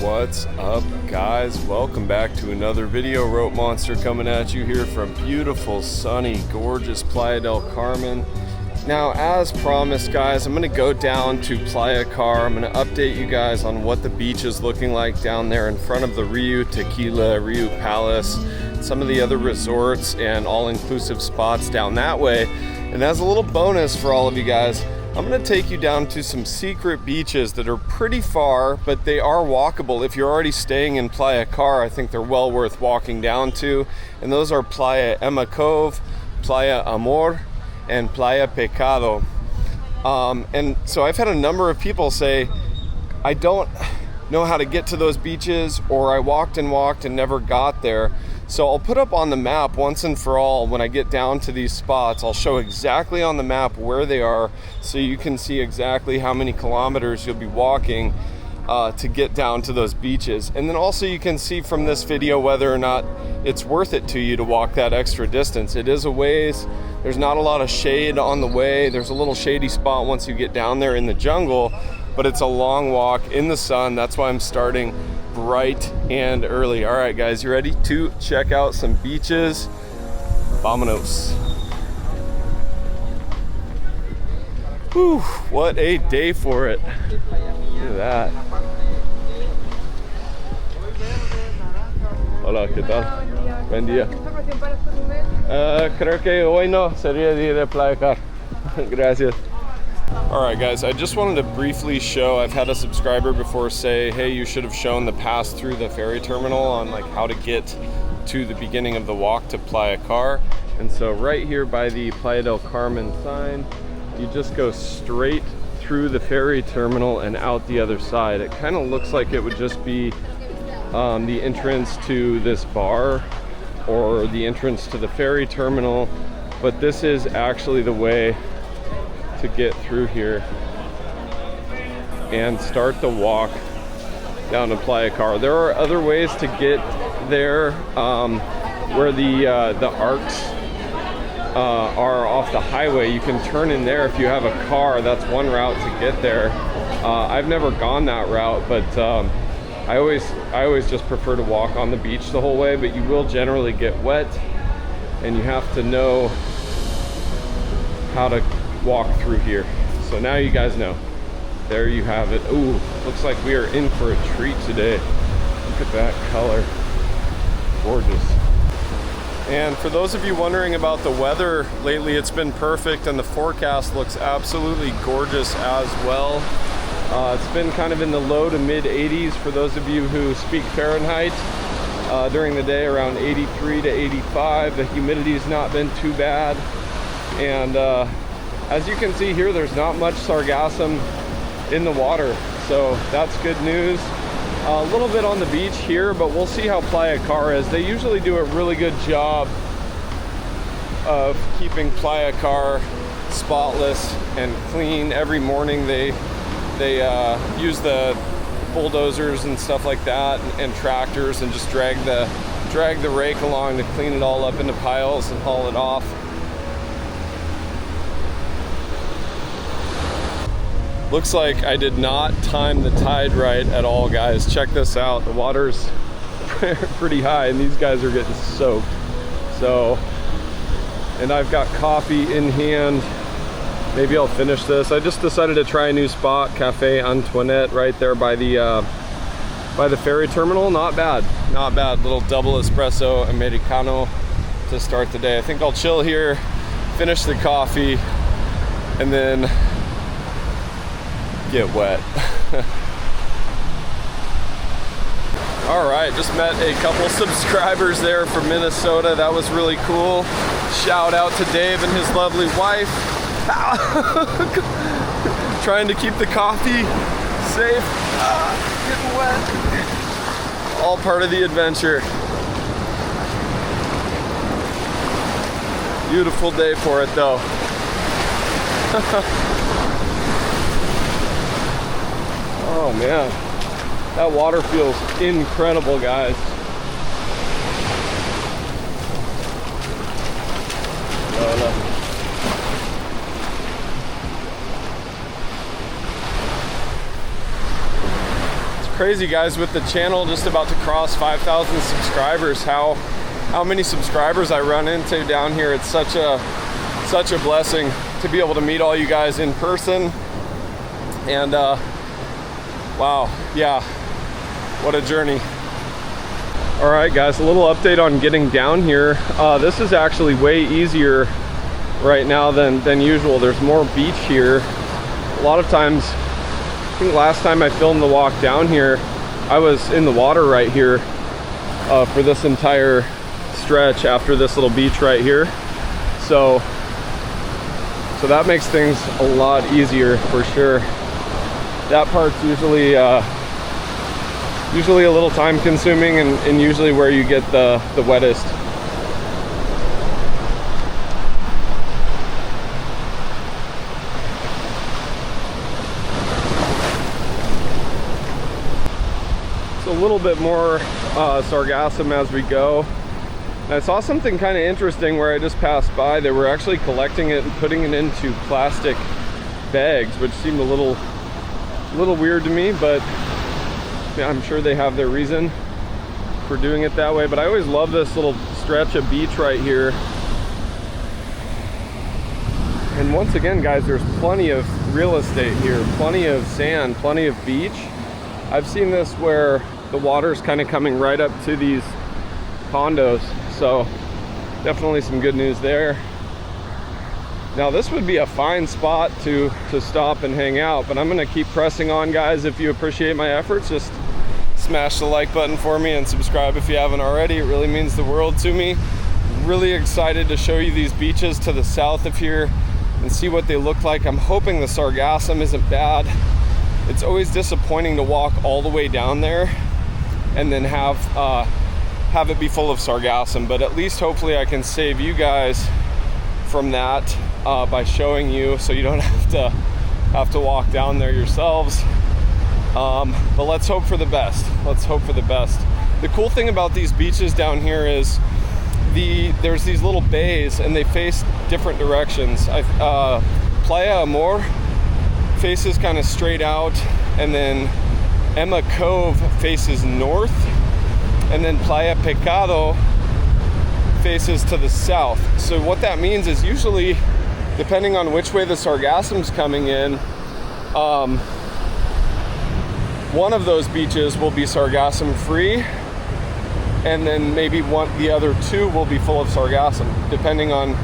What's up, guys? Welcome back to another video. Rope Monster coming at you here from beautiful, sunny, gorgeous Playa del Carmen. Now, as promised, guys, I'm going to go down to Playacar. I'm going to update you guys on what the beach is looking like down there in front of the Rio Tequila, Rio Palace, some of the other resorts and all-inclusive spots down that way. And as a little bonus for all of you guys, I'm going to take you down to some secret beaches that are pretty far, but they are walkable. If you're already staying in Playacar, I think they're well worth walking down to. And those are Playa Emma Cove, Playa Amor, and Playa Pecado. And so I've had a number of people say, I don't know how to get to those beaches, or I walked and never got there. So I'll put up on the map once and for all, when I get down to these spots, I'll show exactly on the map where they are so you can see exactly how many kilometers you'll be walking to get down to those beaches. And then also you can see from this video whether or not it's worth it to you to walk that extra distance. It is a ways. There's not a lot of shade on the way. There's a little shady spot once you get down there in the jungle, but it's a long walk in the sun. That's why I'm starting bright and early. All right, guys, you ready to check out some beaches? Vámonos. Whew, what a day for it. Look at that. Hola, ¿qué tal? Buen día. Creo que hoy no, sería día de Playacar. Gracias. All right, guys, I just wanted to briefly show, I've had a subscriber before say, hey, you should have shown the pass through the ferry terminal on like how to get to the beginning of the walk to Playacar. And so right here by the Playa del Carmen sign, you just go straight through the ferry terminal and out the other side. It kind of looks like it would just be the entrance to this bar or the entrance to the ferry terminal, but this is actually the way to get through here and start the walk down to Playacar. There are other ways to get there where the arcs are off the highway. You can turn in there if you have a car. That's one route to get there. I've never gone that route, but I always just prefer to walk on the beach the whole way, but you will generally get wet and you have to know how to walk through here. So now you guys know. There you have it. Ooh, looks like we are in for a treat today. Look at that color. Gorgeous. And for those of you wondering about the weather, lately it's been perfect and the forecast looks absolutely gorgeous as well. It's been kind of in the low to mid 80s for those of you who speak Fahrenheit. During the day around 83 to 85. The humidity's not been too bad. And as you can see here, there's not much sargassum in the water, so that's good news. A little bit on the beach here, but we'll see how Playacar is. They usually do a really good job of keeping Playacar spotless and clean. Every morning they use the bulldozers and stuff like that and tractors and just drag the rake along to clean it all up into piles and haul it off. Looks like I did not time the tide right at all, guys. Check this out. The water's pretty high and these guys are getting soaked. So, and I've got coffee in hand. Maybe I'll finish this. I just decided to try a new spot, Cafe Antoinette, right there by the ferry terminal. Not bad, not bad. Little double espresso Americano to start the day. I think I'll chill here, finish the coffee, and then get wet. All right, just met a couple subscribers there from Minnesota. That was really cool. Shout out to Dave and his lovely wife. Trying to keep the coffee safe. Getting wet. All part of the adventure. Beautiful day for it though. Oh man, that water feels incredible, guys. crazy, guys, with the channel just about to cross 5,000 subscribers. How many subscribers I run into down here. It's such a blessing to be able to meet all you guys in person. And wow, yeah, what a journey. All right, guys, a little update on getting down here. This is actually way easier right now than usual. There's more beach here. A lot of times, I think last time I filmed the walk down here, I was in the water right here for this entire stretch after this little beach right here. So that makes things a lot easier for sure. That part's usually a little time consuming and usually where you get the wettest. It's a little bit more sargassum as we go. And I saw something kind of interesting where I just passed by. They were actually collecting it and putting it into plastic bags, which seemed a little weird to me, but yeah, I'm sure they have their reason for doing it that way. But I always love this little stretch of beach right here. And once again, guys, there's plenty of real estate here, plenty of sand, plenty of beach. I've seen this where the water's kind of coming right up to these condos, so definitely some good news there. Now this would be a fine spot to stop and hang out, but I'm gonna keep pressing on, guys. If you appreciate my efforts, just smash the like button for me and subscribe if you haven't already. It really means the world to me. Really excited to show you these beaches to the south of here and see what they look like. I'm hoping the sargassum isn't bad. It's always disappointing to walk all the way down there and then have it be full of sargassum, but at least hopefully I can save you guys from that by showing you, so you don't have to walk down there yourselves. But let's hope for the best. Let's hope for the best. The cool thing about these beaches down here is there's these little bays and they face different directions. Playa Amor faces kind of straight out, and then Emma Cove faces north, and then Playa Pecado faces to the south. So what that means is usually, depending on which way the sargassum's coming in, one of those beaches will be sargassum free, and then maybe the other two will be full of sargassum, depending on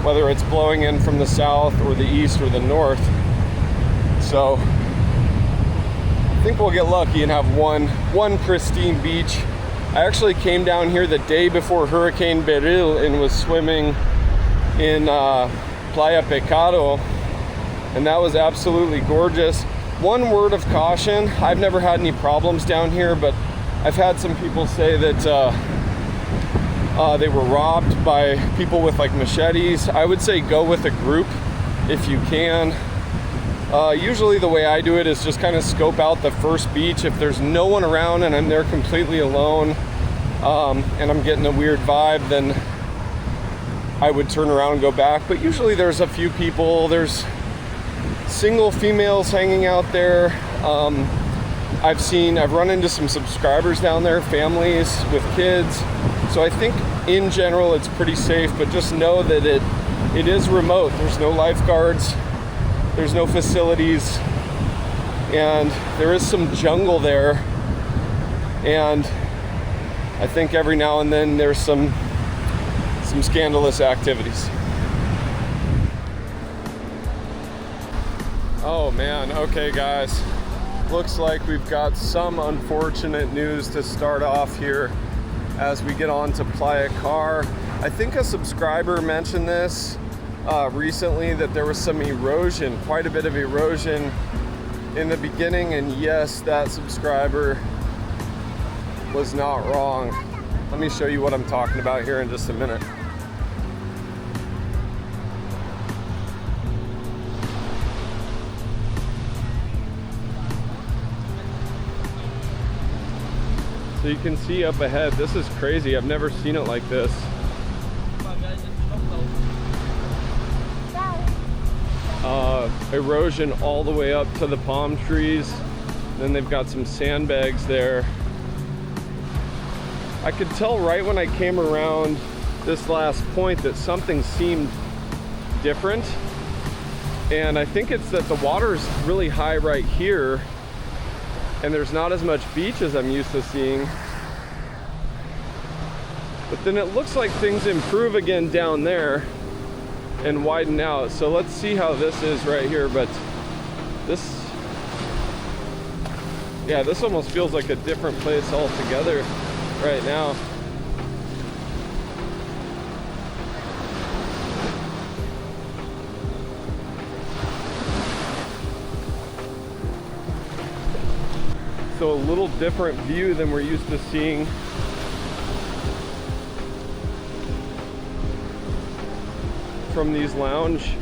whether it's blowing in from the south or the east or the north. So I think we'll get lucky and have one pristine beach. I actually came down here the day before Hurricane Beryl and was swimming in Playa Pecado, and that was absolutely gorgeous. One word of caution, I've never had any problems down here, but I've had some people say that they were robbed by people with like machetes. I would say go with a group if you can. Usually the way I do it is just kind of scope out the first beach. If there's no one around and I'm there completely alone, and I'm getting a weird vibe, then I would turn around and go back. But usually there's a few people. There's single females hanging out there. I've run into some subscribers down there, families with kids. So I think in general it's pretty safe, but just know that it is remote. There's no lifeguards. There's no facilities, and there is some jungle there, and I think every now and then there's some scandalous activities. Oh man, okay guys, looks like we've got some unfortunate news to start off here as we get on to Playacar. I think a subscriber mentioned this recently, that there was some erosion, quite a bit of erosion in the beginning, and yes, that subscriber was not wrong. Let me show you what I'm talking about here in just a minute. So you can see up ahead, this is crazy. I've never seen it like this. Erosion all the way up to the palm trees. Then they've got some sandbags there. I could tell right when I came around this last point that something seemed different. And I think it's that the water's really high right here and there's not as much beach as I'm used to seeing. But then it looks like things improve again down there and widen out. So let's see how this is right here. But this, yeah, this almost feels like a different place altogether right now. So a little different view than we're used to seeing. From these lounge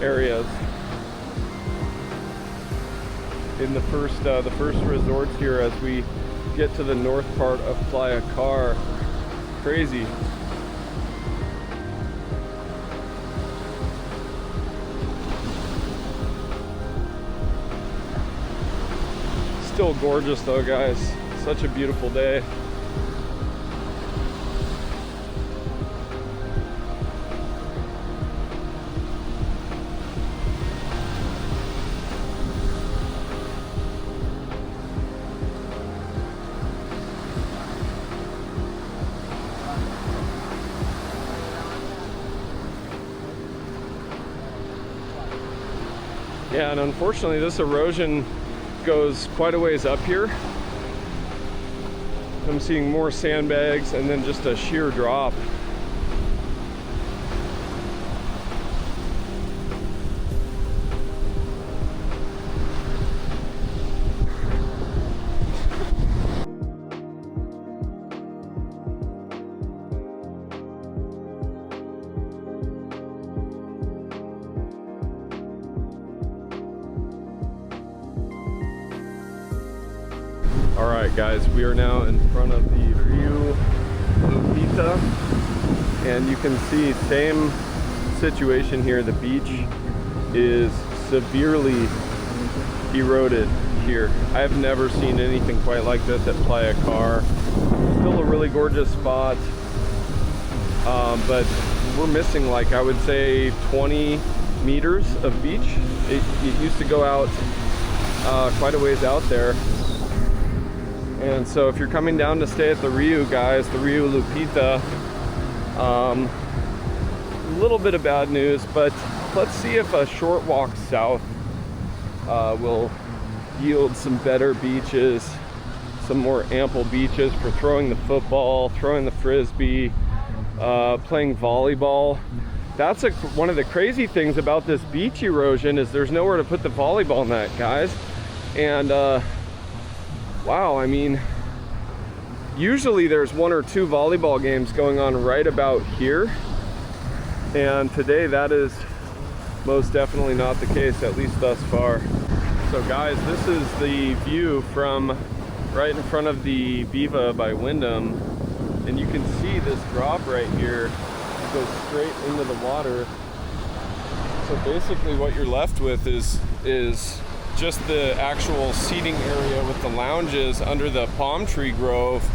areas in the first resorts here as we get to the north part of Playacar. Crazy. Still gorgeous though, guys. Such a beautiful day. Yeah, and unfortunately this erosion goes quite a ways up here. I'm seeing more sandbags and then just a sheer drop. All right, guys, we are now in front of the Rio Lupita, and you can see same situation here. The beach is severely eroded here. I have never seen anything quite like this at Playacar. Still a really gorgeous spot, but we're missing, like, I would say 20 meters of beach. It used to go out quite a ways out there. And so if you're coming down to stay at the Rio, guys, the Rio Lupita, a little bit of bad news, but let's see if a short walk south will yield some better beaches, some more ample beaches for throwing the football, throwing the frisbee, playing volleyball. That's one of the crazy things about this beach erosion is there's nowhere to put the volleyball net, guys. And wow, I mean, usually there's 1 or 2 volleyball games going on right about here. And today that is most definitely not the case, at least thus far. So guys, this is the view from right in front of the Viva by Wyndham. And you can see this drop right here. It goes straight into the water. So basically what you're left with is just the actual seating area with the lounges under the palm tree grove,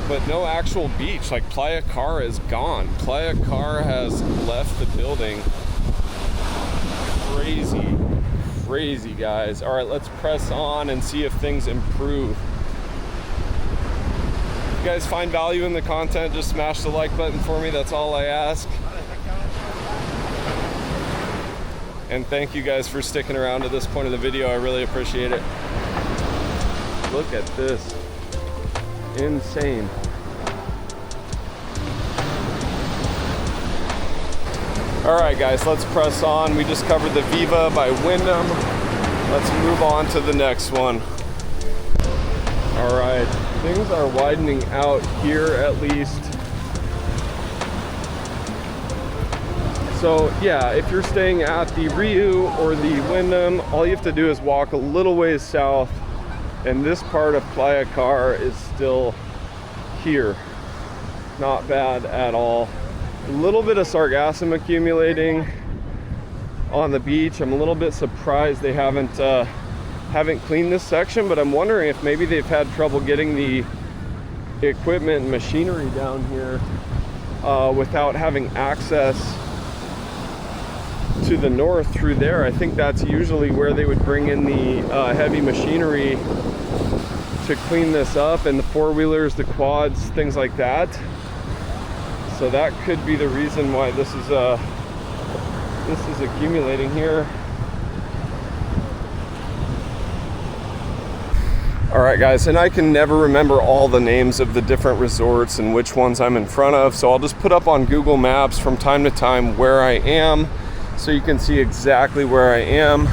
but no actual beach. Like, Playacar is gone. Playacar has left the building. Crazy, crazy, guys. All right, let's press on and see if things improve. If you guys find value in the content, just smash the like button for me. That's all I ask. And thank you guys for sticking around to this point of the video. I really appreciate it. Look at this. Insane. All right, guys, let's press on. We just covered the Viva by Wyndham. Let's move on to the next one. All right, things are widening out here at least. So yeah, if you're staying at the Rio or the Wyndham, all you have to do is walk a little ways south, and this part of Playacar is still here. Not bad at all. A little bit of sargassum accumulating on the beach. I'm a little bit surprised they haven't haven't cleaned this section, but I'm wondering if maybe they've had trouble getting the equipment and machinery down here without having access to the north through there. I think that's usually where they would bring in the heavy machinery to clean this up, and the four-wheelers, the quads, things like that. So that could be the reason why this is accumulating here. All right, guys, and I can never remember all the names of the different resorts and which ones I'm in front of, so I'll just put up on Google Maps from time to time where I am, so you can see exactly where I am.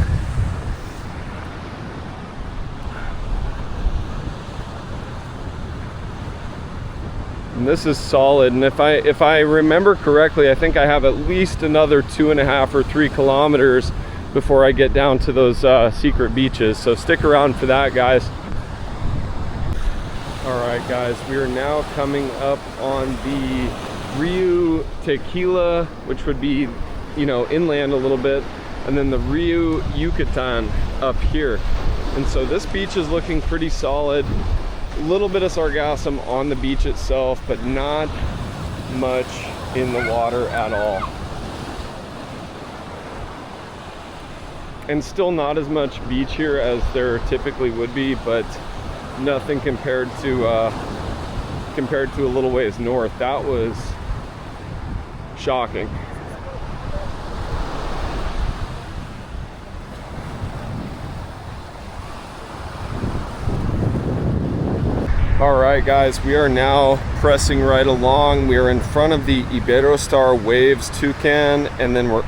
And this is solid, and if I remember correctly, I think I have at least another 2.5 or 3 kilometers before I get down to those secret beaches, so stick around for that, guys. All right, guys, we are now coming up on the Rio Tequila, which would be, you know, inland a little bit, and then the Rio Yucatan up here. And so this beach is looking pretty solid. A little bit of sargassum on the beach itself, but not much in the water at all. And still not as much beach here as there typically would be, but nothing compared to a little ways north. That was shocking. All right, guys, we are now pressing right along. We are in front of the Iberostar Waves Toucan, and then we're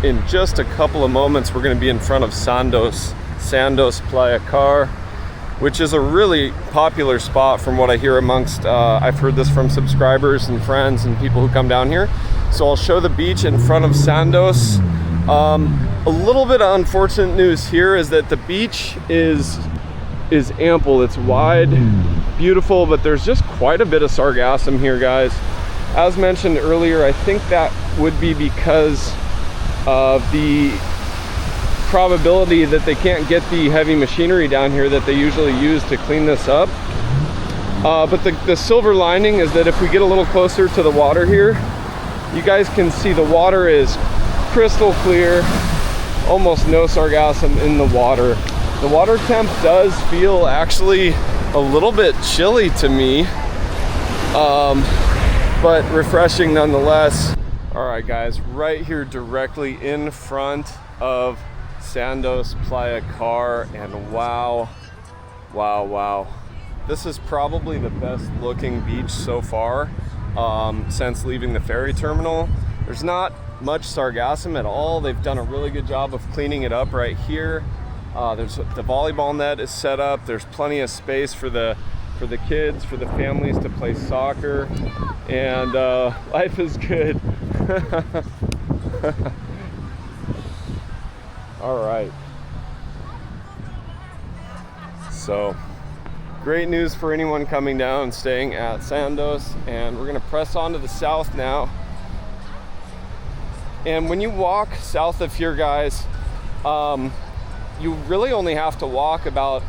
in just a couple of moments, we're gonna be in front of Sandos Playacar, which is a really popular spot from what I hear amongst, I've heard this from subscribers and friends and people who come down here. So I'll show the beach in front of Sandos. A little bit of unfortunate news here is that the beach is ample, it's wide, beautiful, but there's just quite a bit of sargassum here, guys. As mentioned earlier, I think that would be because of the probability that they can't get the heavy machinery down here that they usually use to clean this up. But the silver lining is that if we get a little closer to the water here, you guys can see the water is crystal clear, almost no sargassum in the water. The water temp does feel actually a little bit chilly to me, but refreshing nonetheless. All right, guys, right here directly in front of Sandos Playacar, and wow. This is probably the best looking beach so far since leaving the ferry terminal. There's not much sargassum at all. They've done a really good job of cleaning it up right here. There's the volleyball net is set up. There's plenty of space for the kids, for the families to play soccer, and life is good. All right. So, great news for anyone coming down and staying at Sandos, and we're gonna press on to the south now. And when you walk south of here, guys, you really only have to walk about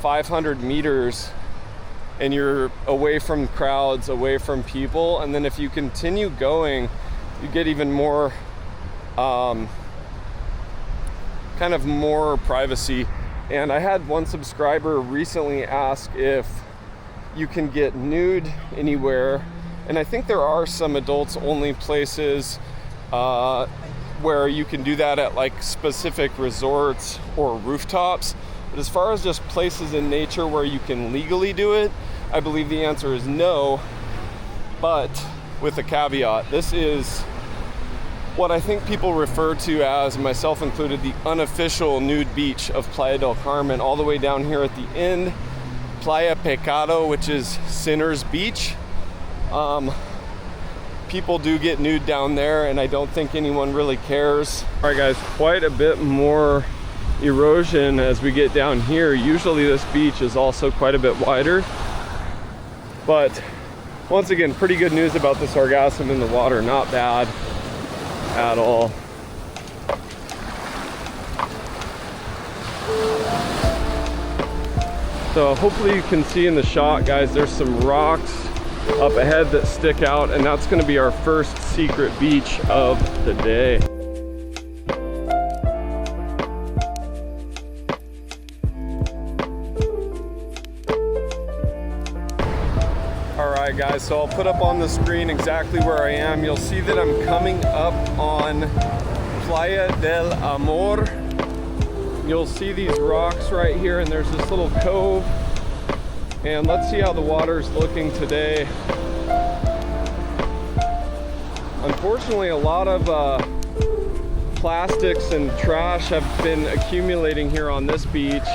500 meters and you're away from crowds, away from people. And then if you continue going, you get even more, kind of more privacy. And I had one subscriber recently ask if you can get nude anywhere. And I think there are some adults only places where you can do that at like specific resorts or rooftops. But as far as just places in nature where you can legally do it, I believe the answer is no, but with a caveat. This is what I think people refer to as, myself included, the unofficial nude beach of Playa del Carmen, all the way down here at the end, Playa Pecado, which is Sinner's Beach. People do get nude down there, and I don't think anyone really cares. All right, guys, quite a bit more erosion as we get down here. Usually this beach is also quite a bit wider, but once again, pretty good news about the sargassum in the water. Not bad at all. So hopefully you can see in the shot, guys, there's some rocks up ahead that stick out, and that's going to be our first secret beach of the day. Alright guys, so I'll put up on the screen exactly where I am. You'll see that I'm coming up on Playa del Amor. You'll see these rocks right here, and there's this little cove. And let's see how the water's looking today. Unfortunately, a lot of plastics and trash have been accumulating here on this beach,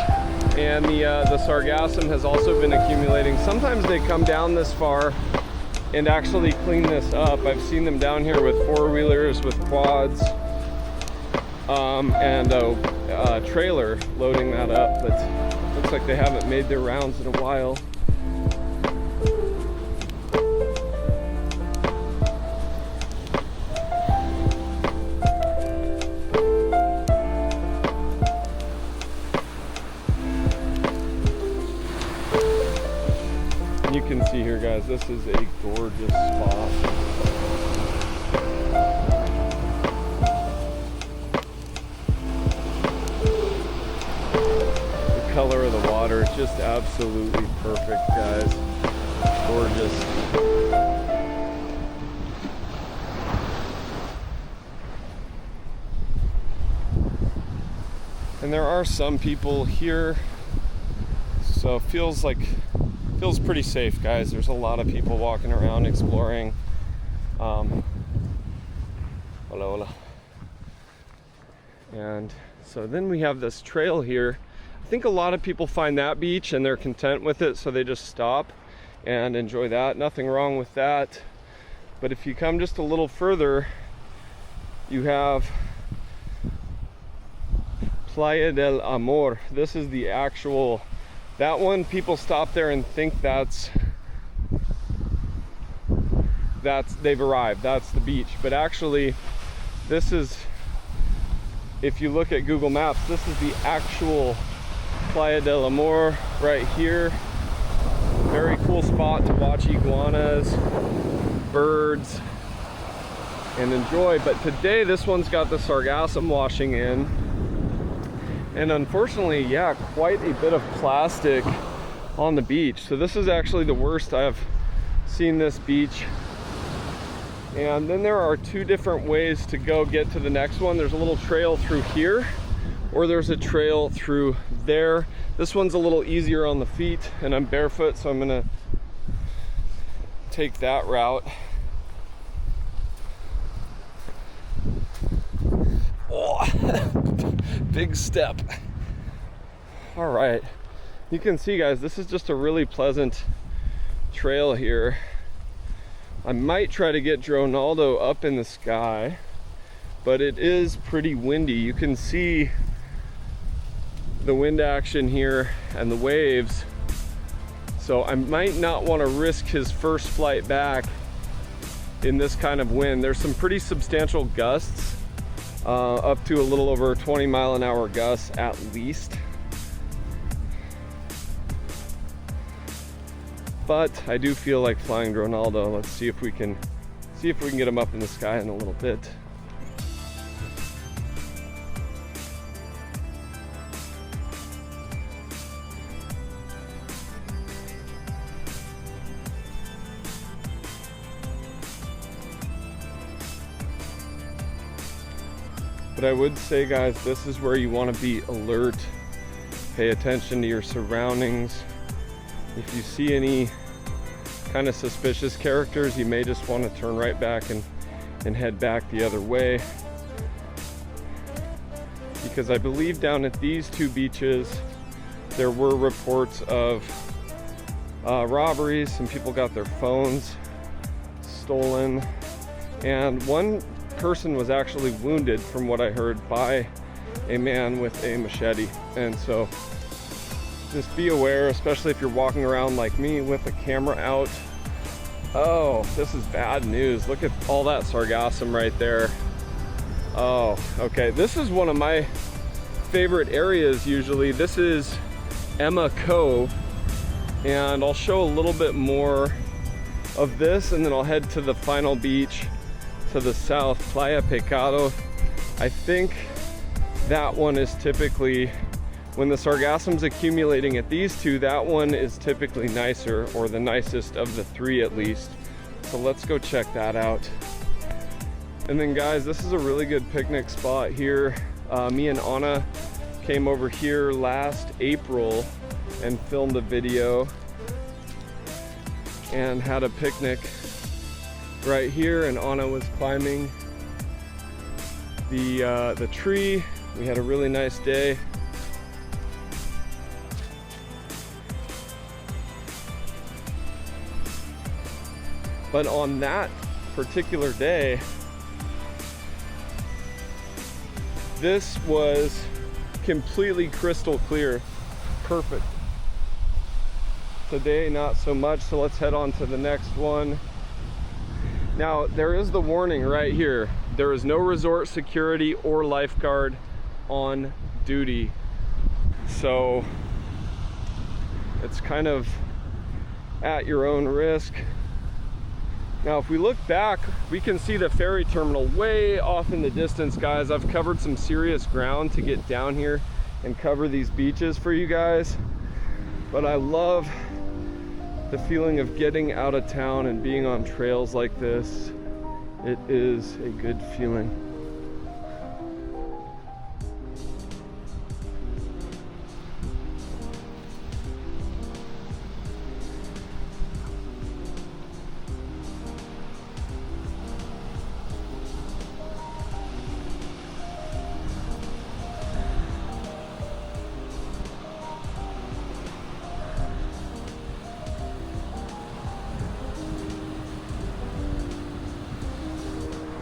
and the sargassum has also been accumulating. Sometimes they come down this far and actually clean this up. I've seen them down here with four-wheelers, with quads, and a trailer loading that up, but looks like they haven't made their rounds in a while. You can see here, guys, this is a gorgeous spot. The color of the water is just absolutely perfect, guys. Gorgeous. And there are some people here, so it feels pretty safe, guys. There's a lot of people walking around exploring. Hola, hola. And so then we have this trail here. I think a lot of people find that beach and they're content with it, so they just stop and enjoy that. Nothing wrong with that. But if you come just a little further, you have Playa del Amor. This is the actual, that one, people stop there and think that's they've arrived, that's the beach. But actually, this is, if you look at Google Maps, this is the actual Playa del Amor right here. Very cool spot to watch iguanas, birds, and enjoy. But today, this one's got the sargassum washing in. And unfortunately, yeah, quite a bit of plastic on the beach. So this is actually the worst I've seen this beach. And then there are two different ways to go get to the next one. There's a little trail through here, or there's a trail through there. This one's a little easier on the feet, and I'm barefoot, so I'm gonna take that route. Oh, big step. All right, you can see, guys, this is just a really pleasant trail here. I might try to get Dronaldo up in the sky, but it is pretty windy. You can see the wind action here and the waves. So I might not want to risk his first flight back in this kind of wind. There's some pretty substantial gusts, up to a little over 20-mile-an-hour gusts at least. But I do feel like flying Dronaldo. Let's see if we can get him up in the sky in a little bit. But I would say, guys, this is where you want to be alert. Pay attention to your surroundings. If you see any kind of suspicious characters, you may just want to turn right back and head back the other way. Because I believe down at these two beaches, there were reports of robberies. Some people got their phones stolen. And one person was actually wounded, from what I heard, by a man with a machete. And so just be aware, especially if you're walking around like me with a camera out. Oh, this is bad news. Look at all that sargassum right there. Oh, okay. This is one of my favorite areas usually. This is Emma Cove, And I'll show a little bit more of this, and then I'll head to the final beach to the south, Playa Pecado. I think that one is typically, when the sargassome's accumulating at these two, that one is typically nicer, or the nicest of the three at least. So let's go check that out. And then guys, this is a really good picnic spot here. Me and Anna came over here last April and filmed a video and had a picnic right here, and Anna was climbing the tree. We had a really nice day. But on that particular day, this was completely crystal clear. Perfect. Today, not so much, so let's head on to the next one. Now, there is the warning right here. There is no resort security or lifeguard on duty. So it's kind of at your own risk. Now, if we look back, we can see the ferry terminal way off in the distance, guys. I've covered some serious ground to get down here and cover these beaches for you guys. But I love the feeling of getting out of town and being on trails like this. It is a good feeling.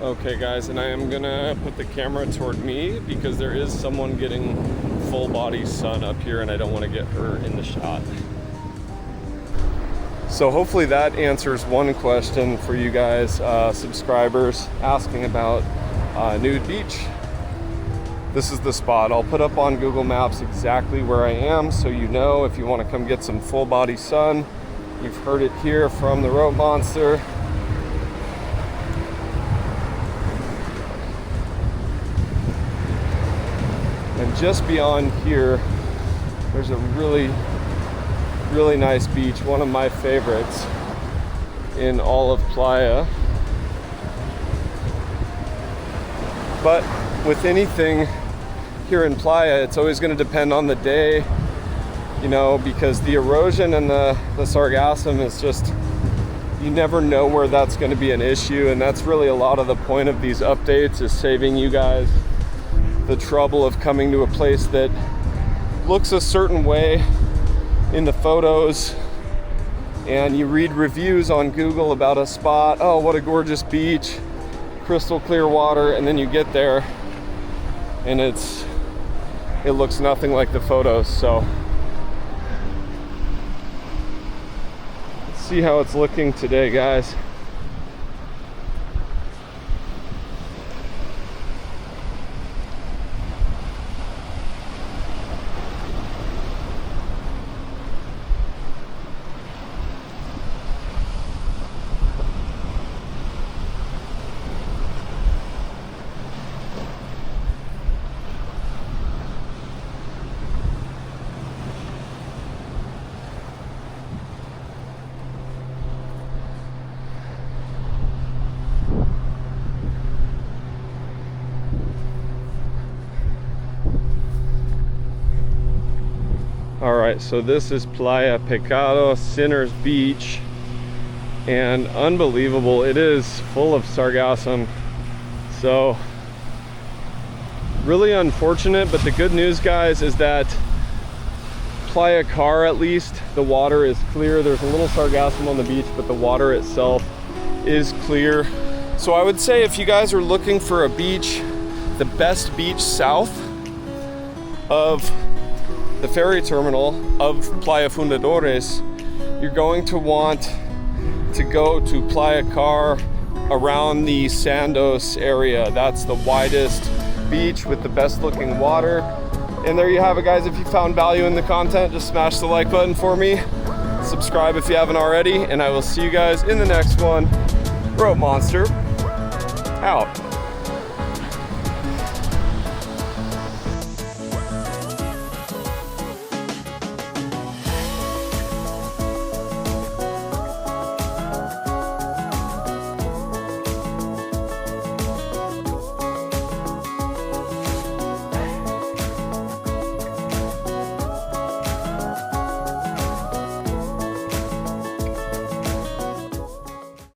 Okay guys, and I am gonna put the camera toward me because there is someone getting full body sun up here and I don't want to get her in the shot. So hopefully that answers one question for you guys, subscribers asking about Nude Beach. This is the spot. I'll put up on Google Maps exactly where I am so you know if you want to come get some full body sun. You've heard it here from the rope monster. And just beyond here, there's a really nice beach, one of my favorites in all of Playa. But with anything here in Playa, it's always going to depend on the day, you know, because the erosion and the sargassum is just, you never know where that's going to be an issue, and that's really a lot of the point of these updates, is saving you guys the trouble of coming to a place that looks a certain way in the photos, and you read reviews on Google about a spot. Oh, what a gorgeous beach, crystal clear water, and then you get there and it looks nothing like the photos. So let's see how it's looking today, guys. Alright, so this is Playa Pecado, Sinner's Beach, and unbelievable, it is full of sargassum. So really unfortunate, but the good news, guys, is that Playacar, at least, the water is clear. There's a little sargassum on the beach, but the water itself is clear. So I would say if you guys are looking for a beach, the best beach south of the ferry terminal of Playa Fundadores, you're going to want to go to Playacar around the Sandos area. That's the widest beach with the best looking water. And there you have it, guys. If you found value in the content, just smash the like button for me. subscribe if you haven't already, and I will see you guys in the next one. Rope Monster, out.